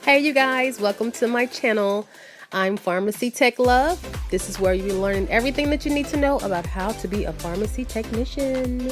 Hey you guys, welcome to my channel. I'm pharmacytechlove. This is where you're learning everything that you need to know about how to be a pharmacy technician.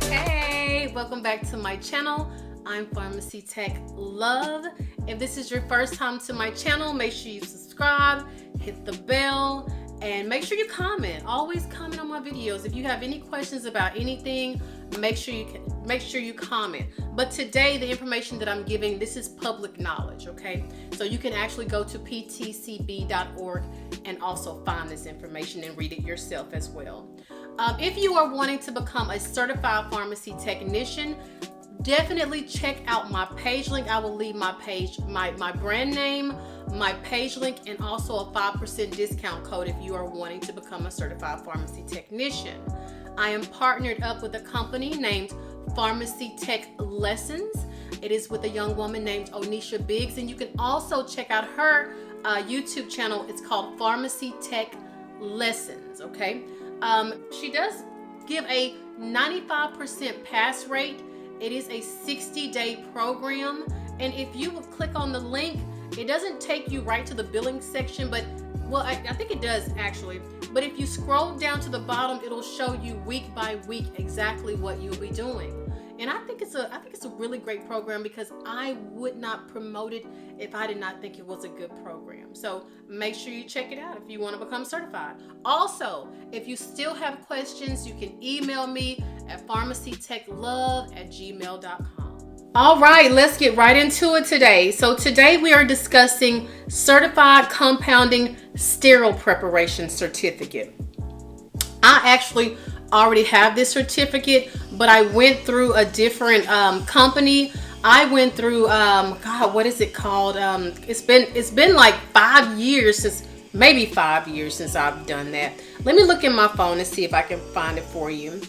Hey, welcome back to my channel. I'm pharmacytechlove. If this is your first time to my channel, make sure you subscribe, hit the bell, and make sure you comment. Always comment on my videos. If you have any questions about anything, make sure you comment. But today, the information that I'm giving, this is public knowledge, okay? So you can actually go to ptcb.org and also find this information and read it yourself as well. If you are wanting to become a certified pharmacy technician, definitely check out my page link. I will leave my page, my brand name, my page link, and also a 5% discount code if you are wanting to become a certified pharmacy technician. I am partnered up with a company named Pharmacy Tech Lessons. It is with a young woman named Onisha Biggs, and you can also check out her YouTube channel. It's called Pharmacy Tech Lessons, okay? She does give a 95% pass rate. It is a 60-day program, and if you would click on the link, it doesn't take you right to the billing section, but well, I think it does actually. But if you scroll down to the bottom, it'll show you week by week exactly what you'll be doing. And I think it's a really great program because I would not promote it if I did not think it was a good program. So make sure you check it out if you want to become certified. Also, if you still have questions, you can email me at pharmacytechlove@gmail.com. All right, let's get right into it today. So today we are discussing Certified Compounding Sterile Preparation Certificate. I actually already have this certificate, but I went through a different company. I went through God, what is it called? It's been like 5 years since, maybe 5 years since I've done that. Let me look in my phone and see if I can find it for you.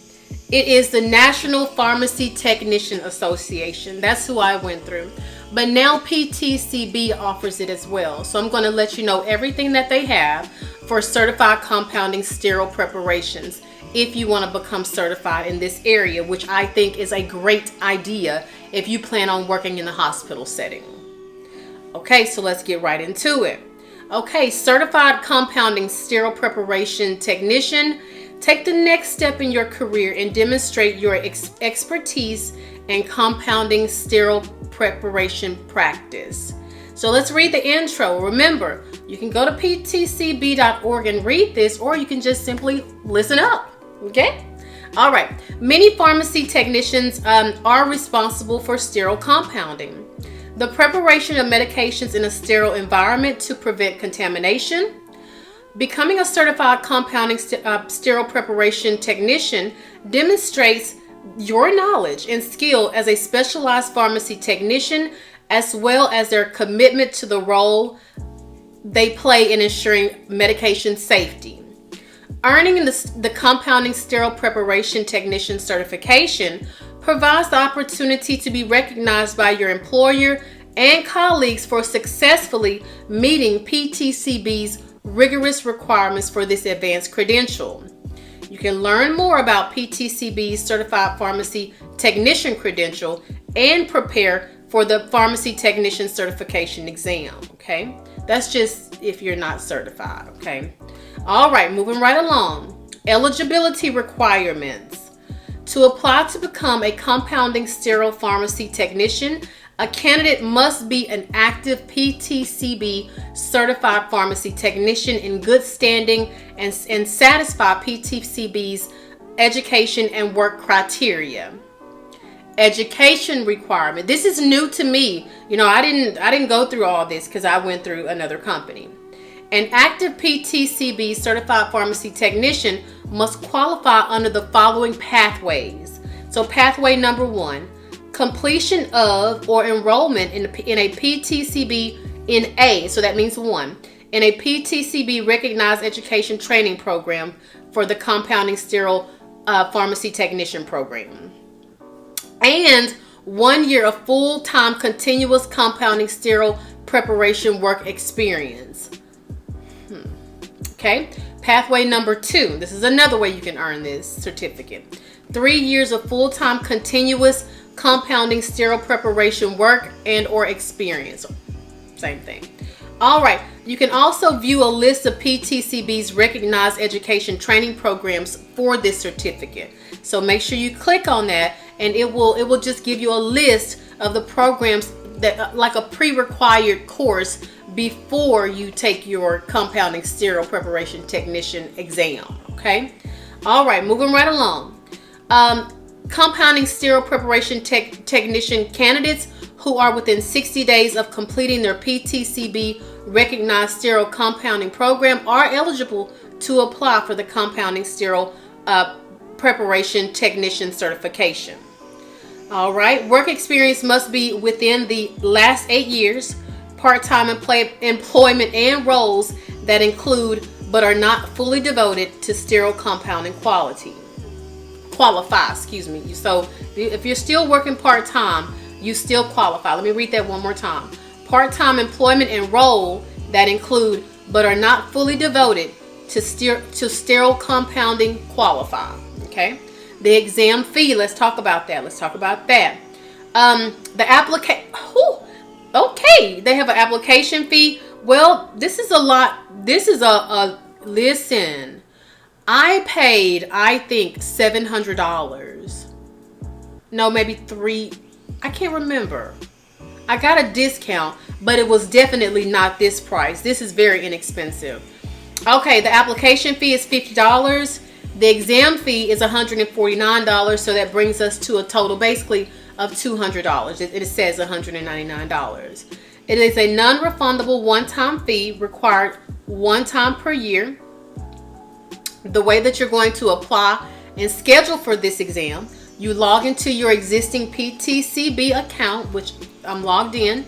It is the National Pharmacy Technician Association. That's who I went through. But now PTCB offers it as well. So I'm going to let you know everything that they have for certified compounding sterile preparations if you want to become certified in this area, which I think is a great idea if you plan on working in the hospital setting. Okay, so let's get right into it. Okay, certified compounding sterile preparation technician. Take the next step in your career and demonstrate your expertise in compounding sterile preparation practice. So let's read the intro. Remember, you can go to ptcb.org and read this, or you can just simply listen up. Okay? All right. Many pharmacy technicians are responsible for sterile compounding, the preparation of medications in a sterile environment to prevent contamination. Becoming a certified compounding sterile preparation technician demonstrates your knowledge and skill as a specialized pharmacy technician, as well as their commitment to the role they play in ensuring medication safety. Earning the compounding sterile preparation technician certification provides the opportunity to be recognized by your employer and colleagues for successfully meeting PTCB's rigorous requirements for this advanced credential. You can learn more about PTCB's Certified Pharmacy Technician credential and prepare for the Pharmacy Technician Certification exam, okay? That's just if you're not certified, okay? All right, moving right along. Eligibility requirements. To apply to become a compounding sterile pharmacy technician, a candidate must be an active PTCB certified pharmacy technician in good standing and satisfy PTCB's education and work criteria. Education requirement. This is new to me. You know, I didn't go through all this because I went through another company. An active PTCB certified pharmacy technician must qualify under the following pathways. So pathway number 1, completion of or enrollment in a PTCB in A, so that means 1, in a PTCB recognized education training program for the compounding sterile pharmacy technician program, and 1 year of full-time continuous compounding sterile preparation work experience. Okay, pathway number 2. This is another way you can earn this certificate. 3 years of full-time continuous compounding sterile preparation work and or experience. Same thing. All right. You can also view a list of PTCB's recognized education training programs for this certificate. So make sure you click on that, and it will just give you a list of the programs that, like a pre-required course before you take your compounding sterile preparation technician exam. Okay. All right. Moving right along. Compounding sterile preparation technician candidates who are within 60 days of completing their PTCB recognized sterile compounding program are eligible to apply for the compounding sterile preparation technician certification. All right. Work experience must be within the last 8 years, part-time employment and roles that include but are not fully devoted to sterile compounding qualify. So if you're still working part-time, you still qualify. Let me read that one more time. Part-time employment and role that include but are not fully devoted to sterile compounding qualify. Okay. The exam fee. Let's talk about that. The application. Okay. They have an application fee. Well, this is a lot. This is listen. I paid, I think, $700. No, maybe $3. I can't remember. I got a discount, but it was definitely not this price. This is very inexpensive. Okay, the application fee is $50. The exam fee is $149. So that brings us to a total basically of $200. It says $199. It is a non-refundable one-time fee required one time per year. The way that you're going to apply and schedule for this exam, you log into your existing PTCB account, which I'm logged in,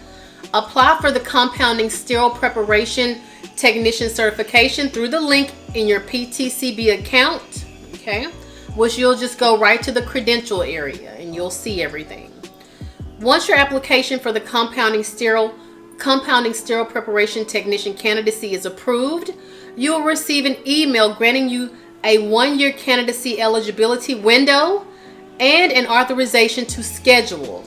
apply for the compounding sterile preparation technician certification through the link in your PTCB account, okay, which you'll just go right to the credential area and you'll see everything. Once your application for the compounding sterile preparation technician candidacy is approved, you will receive an email granting you a 1-year candidacy eligibility window and an authorization to schedule.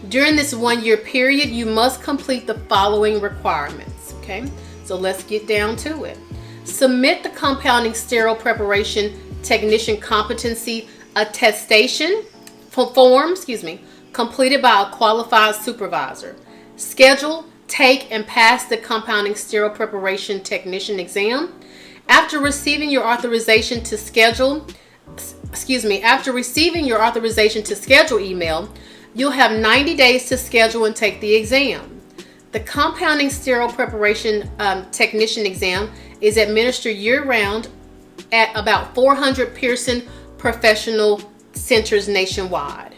During this 1-year period, you must complete the following requirements. Okay, so let's get down to it. Submit the compounding sterile preparation technician competency attestation form, completed by a qualified supervisor. Schedule, take, and pass the compounding sterile preparation technician exam. After receiving your authorization to schedule, email, you'll have 90 days to schedule and take the exam. The compounding sterile preparation technician exam is administered year-round at about 400 Pearson professional centers nationwide.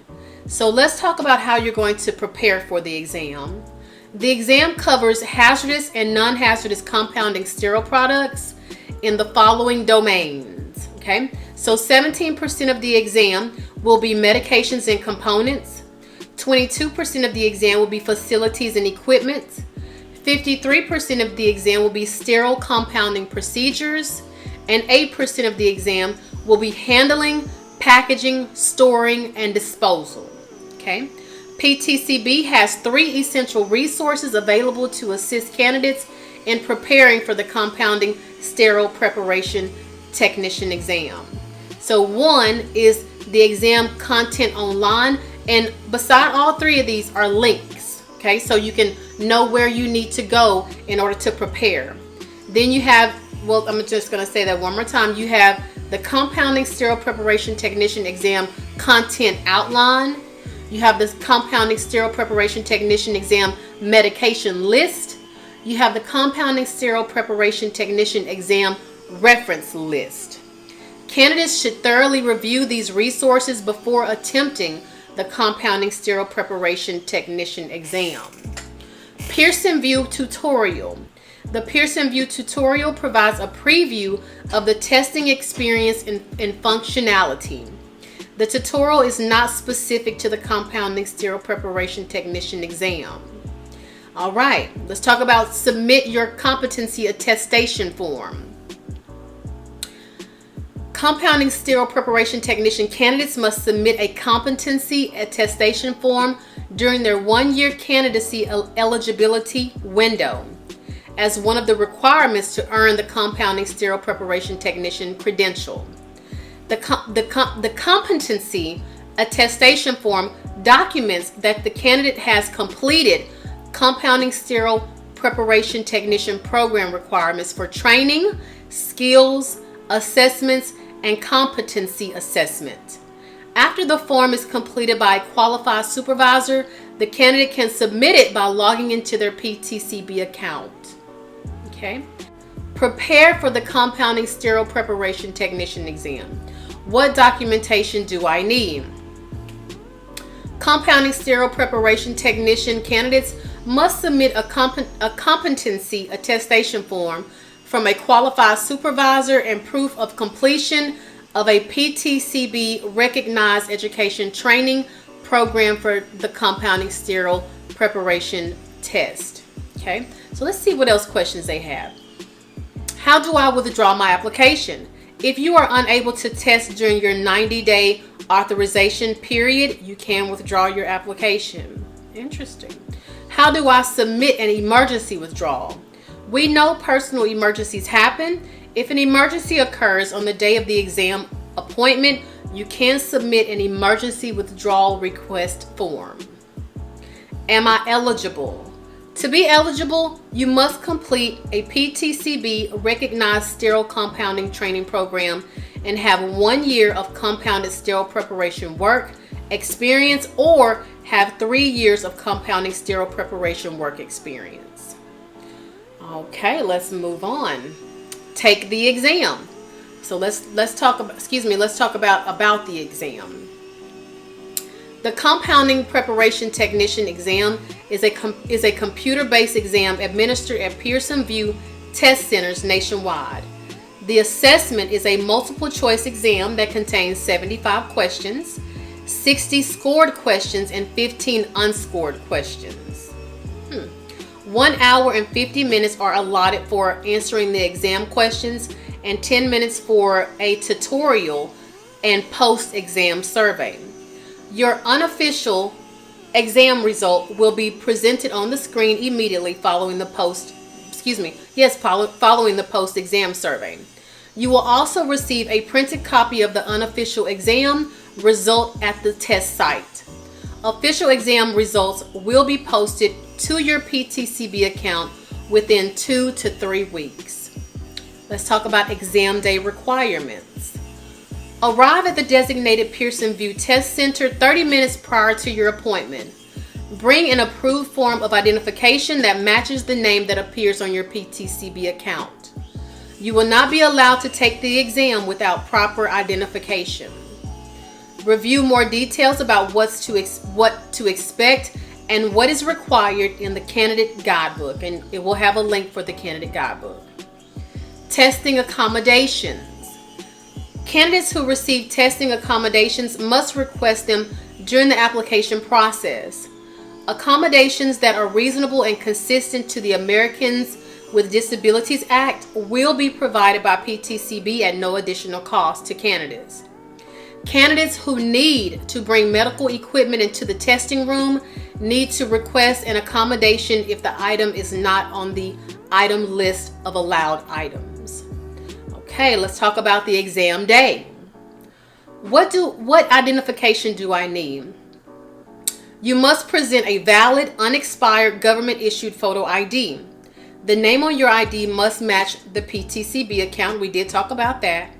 So let's talk about how you're going to prepare for the exam. The exam covers hazardous and non-hazardous compounding sterile products in the following domains. Okay, so 17% of the exam will be medications and components. 22% of the exam will be facilities and equipment. 53% of the exam will be sterile compounding procedures. And 8% of the exam will be handling, packaging, storing, and disposal. Okay. PTCB has 3 essential resources available to assist candidates in preparing for the compounding sterile preparation technician exam. So one is the exam content online, and beside all 3 of these are links. Okay, so you can know where you need to go in order to prepare. Then you have, well, I'm just going to say that one more time. You have the compounding sterile preparation technician exam content outline. You have this compounding sterile preparation technician exam medication list. You have the compounding sterile preparation technician exam reference list. Candidates should thoroughly review these resources before attempting the compounding sterile preparation technician exam. Pearson View tutorial. The Pearson View tutorial provides a preview of the testing experience and functionality. The tutorial is not specific to the compounding sterile preparation technician exam. All right, let's talk about submit your competency attestation form. Compounding sterile preparation technician candidates must submit a competency attestation form during their 1-year candidacy eligibility window as one of the requirements to earn the compounding sterile preparation technician credential. The competency attestation form documents that the candidate has completed compounding sterile preparation technician program requirements for training, skills, assessments, and competency assessment. After the form is completed by a qualified supervisor, the candidate can submit it by logging into their PTCB account. Okay. Prepare for the compounding sterile preparation technician exam. What documentation do I need? Compounding sterile preparation technician candidates must submit a competency attestation form from a qualified supervisor and proof of completion of a PTCB recognized education training program for the compounding sterile preparation test. Okay, so let's see what else questions they have. How do I withdraw my application? If you are unable to test during your 90-day authorization period, you can withdraw your application. Interesting. How do I submit an emergency withdrawal? We know personal emergencies happen. If an emergency occurs on the day of the exam appointment, you can submit an emergency withdrawal request form. Am I eligible? To be eligible, you must complete a PTCB recognized sterile compounding training program and have 1 year of compounded sterile preparation work experience or have 3 years of compounding sterile preparation work experience. Okay, let's move on. Take the exam. So let's talk about the exam. The compounding preparation technician exam is a computer-based exam administered at Pearson VUE test centers nationwide. The assessment is a multiple choice exam that contains 75 questions, 60 scored questions, and 15 unscored questions. 1 hour and 50 minutes are allotted for answering the exam questions and 10 minutes for a tutorial and post-exam survey. Your unofficial exam result will be presented on the screen immediately following the post-exam survey. You will also receive a printed copy of the unofficial exam result at the test site. Official exam results will be posted to your PTCB account within 2 to 3 weeks. Let's talk about exam day requirements. Arrive at the designated Pearson VUE test center 30 minutes prior to your appointment. Bring an approved form of identification that matches the name that appears on your PTCB account. You will not be allowed to take the exam without proper identification. Review more details about what to expect and what is required in the candidate guidebook, and it will have a link for the candidate guidebook. Testing accommodations. Candidates who receive testing accommodations must request them during the application process. Accommodations that are reasonable and consistent to the Americans with Disabilities Act will be provided by PTCB at no additional cost to candidates. Candidates who need to bring medical equipment into the testing room need to request an accommodation if the item is not on the item list of allowed items. Okay, let's talk about the exam day. What identification do I need? You must present a valid, unexpired, government-issued photo ID. The name on your ID must match the PTCB account. We did talk about that.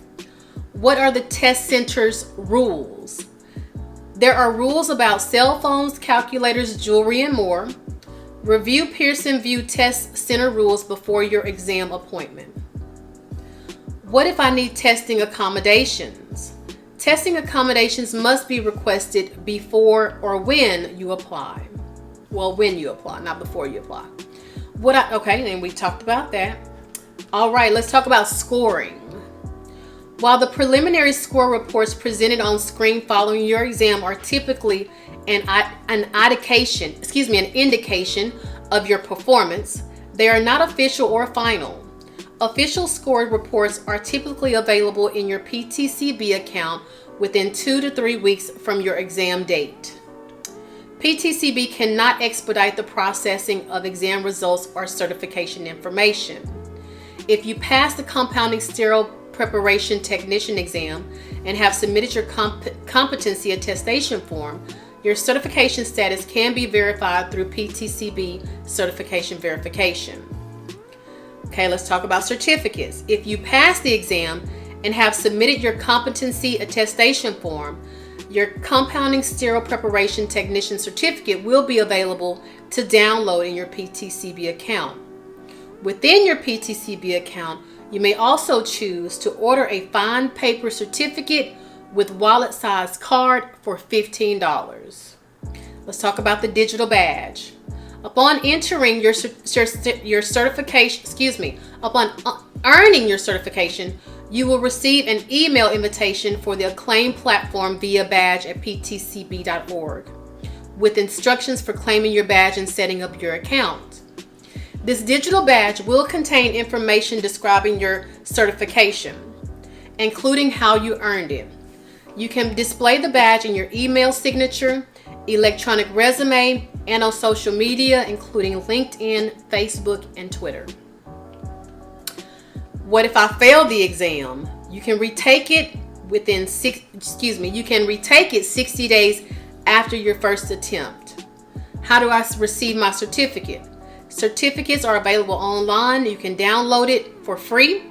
What are the test center's rules? There are rules about cell phones, calculators, jewelry, and more. Review Pearson VUE test center rules before your exam appointment. What if I need testing accommodations? Testing accommodations must be requested before or when you apply. Well, when you apply, not before you apply. Okay, and we talked about that. All right, let's talk about scoring. While the preliminary score reports presented on screen following your exam are typically an indication of your performance, they are not official or final. Official scored reports are typically available in your PTCB account within 2 to 3 weeks from your exam date. PTCB cannot expedite the processing of exam results or certification information. If you pass the compounding sterile preparation technician exam and have submitted your competency attestation form, your certification status can be verified through PTCB certification verification. Okay, let's talk about certificates. If you pass the exam and have submitted your competency attestation form, your compounding sterile preparation technician certificate will be available to download in your PTCB account. Within your PTCB account, you may also choose to order a fine paper certificate with wallet-sized card for $15. Let's talk about the digital badge. Upon entering your certification, upon earning your certification, you will receive an email invitation for the Acclaim platform via badge at ptcb.org with instructions for claiming your badge and setting up your account. This digital badge will contain information describing your certification, including how you earned it. You can display the badge in your email signature, electronic resume, and on social media, including LinkedIn, Facebook, and Twitter. What if I failed the exam? You can retake it you can retake it 60 days after your first attempt. How do I receive my certificate? Certificates are available online. You can download it for free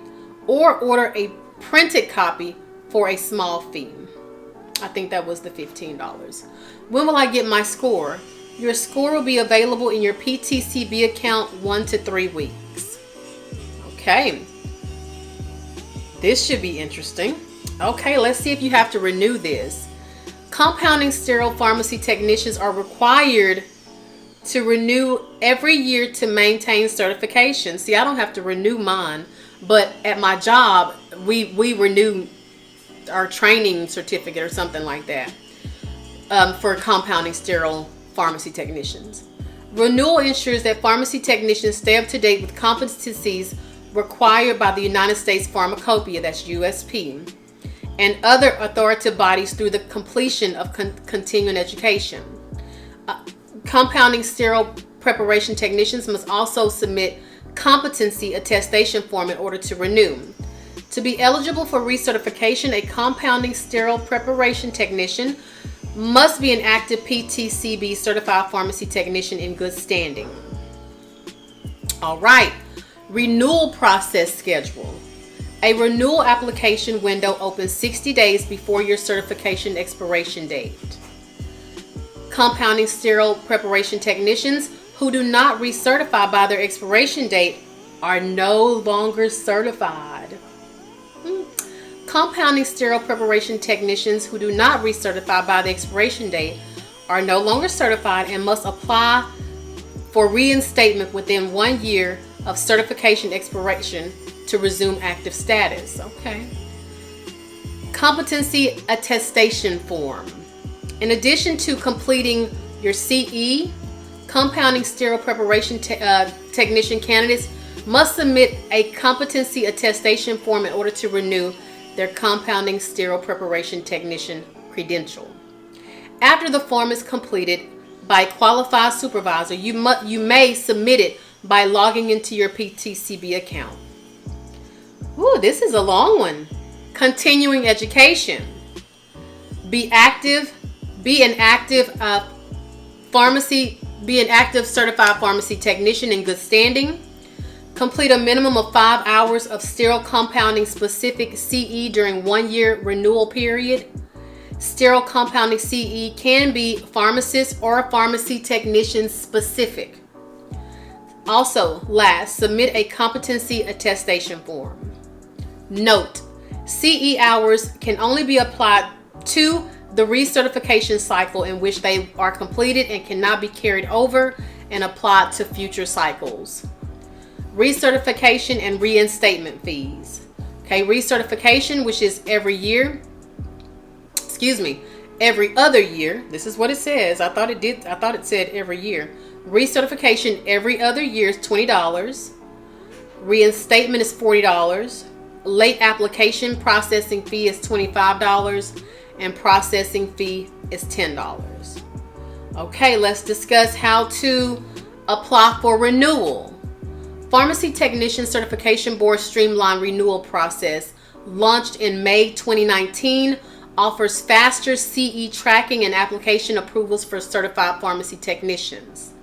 or order a printed copy for a small fee. I think that was the $15. When will I get my score? Your score will be available in your PTCB account 1 to 3 weeks. Okay. This should be interesting. Okay, let's see if you have to renew this. Compounding sterile pharmacy technicians are required to renew every year to maintain certification. See, I don't have to renew mine, but at my job, we renew our training certificate or something like that for compounding sterile pharmacy technicians. Renewal ensures that pharmacy technicians stay up to date with competencies required by the United States Pharmacopoeia, that's USP, and other authoritative bodies through the completion of continuing education. Compounding sterile preparation technicians must also submit competency attestation form in order to renew. To be eligible for recertification, a compounding sterile preparation technician must be an active PTCB certified pharmacy technician in good standing. All right, renewal process schedule. A renewal application window opens 60 days before your certification expiration date. Compounding sterile preparation technicians who do not recertify by their expiration date are no longer certified. Compounding sterile preparation technicians who do not recertify by the expiration date are no longer certified and must apply for reinstatement within 1 year of certification expiration to resume active status. Okay. Competency attestation form. In addition to completing your CE, compounding sterile preparation technician candidates must submit a competency attestation form in order to renew their compounding sterile preparation technician credential. After the form is completed by a qualified supervisor, you may submit it by logging into your PTCB account. Ooh, this is a long one. Continuing education. Be an active certified pharmacy technician in good standing. Complete a minimum of 5 hours of sterile compounding specific CE during 1 year renewal period. Sterile compounding CE can be pharmacist or pharmacy technician specific. Also, last, submit a competency attestation form. Note, CE hours can only be applied to the recertification cycle in which they are completed and cannot be carried over and applied to future cycles. Recertification and reinstatement fees. Okay, recertification, which is every other year. This is what it says. I thought it said every year. Recertification every other year is $20. Reinstatement is $40. Late application processing fee is $25, and processing fee is $10. Okay, let's discuss how to apply for renewal. Pharmacy Technician Certification Board Streamlined Renewal Process, launched in May 2019, offers faster CE tracking and application approvals for certified pharmacy technicians.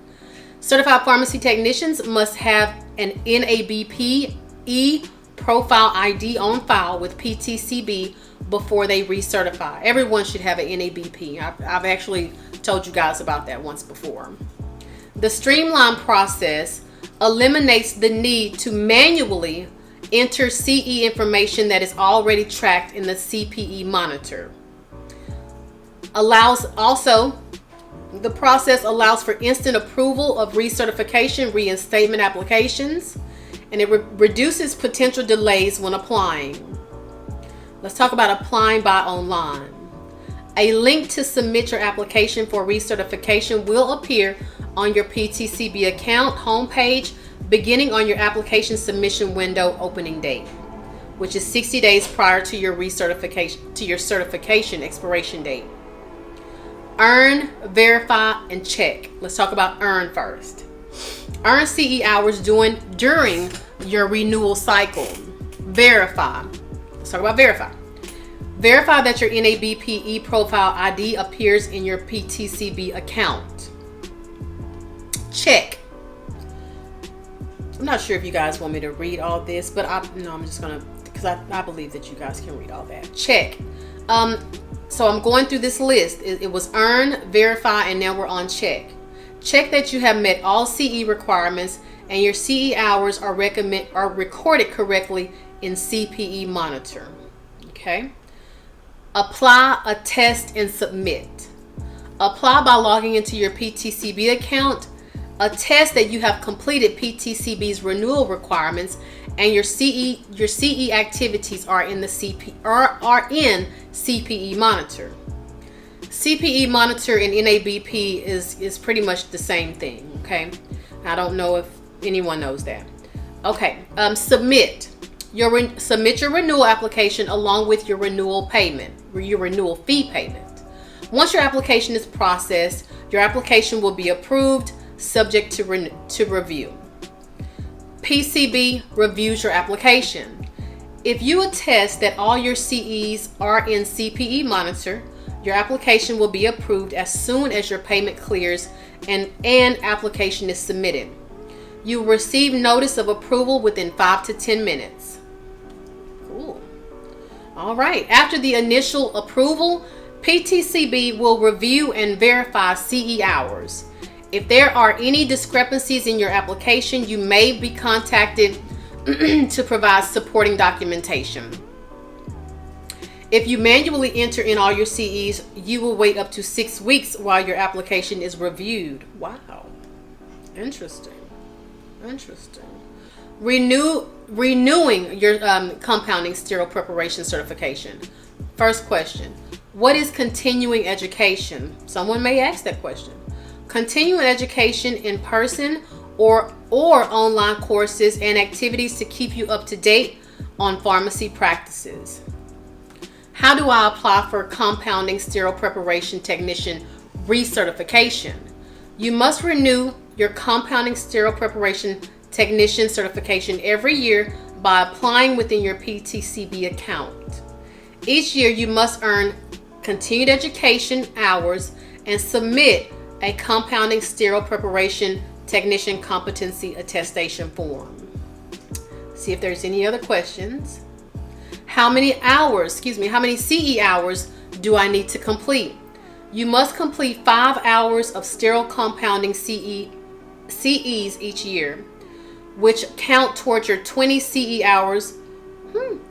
Certified pharmacy technicians must have an NABP profile ID on file with PTCB before they recertify. Everyone should have an NABP. I've actually told you guys about that once before. The streamlined process eliminates the need to manually enter CE information that is already tracked in the CPE monitor. The process allows for instant approval of recertification, reinstatement applications, and it reduces potential delays when applying. Let's talk about applying by online. A link to submit your application for recertification will appear on your PTCB account homepage beginning on your application submission window opening date, which is 60 days prior to your certification expiration date. Earn, verify, and check. Let's talk about earn first. Earn CE hours during your renewal cycle. Verify. Let's talk about verify. Verify that your NABP profile ID appears in your PTCB account. Check. I'm not sure if you guys want me to read all this, but I'm just gonna, because I believe that you guys can read all that. Check. So I'm going through this list. It was earn, verify, and now we're on check. Check that you have met all CE requirements and your CE hours are recorded correctly in CPE monitor. Okay. Apply, attest, and submit. Apply by logging into your PTCB account. Attest that you have completed PTCB's renewal requirements and your CE activities are in the CPE monitor. CPE monitor and NABP is pretty much the same thing. Okay, I don't know if anyone knows that. Okay, submit your renewal application along with your renewal payment, your renewal fee payment. Once your application is processed, your application will be approved, subject to review. PCB reviews your application. If you attest that all your CEs are in CPE monitor, your application will be approved as soon as your payment clears and application is submitted. You will receive notice of approval within 5 to 10 minutes. Cool. All right. After the initial approval, PTCB will review and verify CE hours. If there are any discrepancies in your application, you may be contacted to provide supporting documentation. If you manually enter in all your CEs, you will wait up to 6 weeks while your application is reviewed. Wow. Interesting. Renewing your compounding sterile preparation certification. First question, what is continuing education? Someone may ask that question. Continuing education in person or online courses and activities to keep you up to date on pharmacy practices. How do I apply for compounding sterile preparation technician recertification? You must renew your compounding sterile preparation technician certification every year by applying within your PTCB account. Each year you must earn continued education hours and submit a compounding sterile preparation technician competency attestation form. See if there's any other questions. How many CE hours do I need to complete? You must complete 5 hours of sterile compounding CEs each year, which count towards your 20 CE hours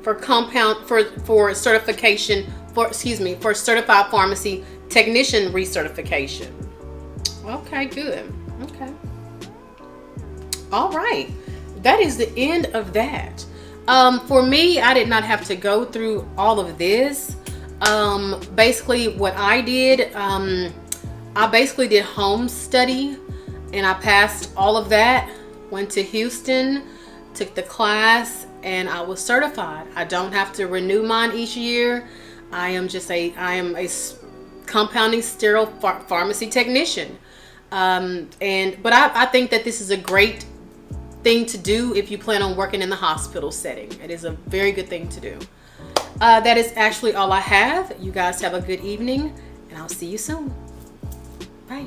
for certification for certified pharmacy technician recertification. Okay, good. Okay. All right. That is the end of that. For me, I did not have to go through all of this. Basically what I did, I basically did home study and I passed all of that. Went to Houston took the class, and I was certified. I don't have to renew mine each year. I am a compounding sterile pharmacy technician. But I think that this is a great thing to do if you plan on working in the hospital setting. It is a very good thing to do. That is actually all I have. You guys have a good evening, and I'll see you soon. Bye.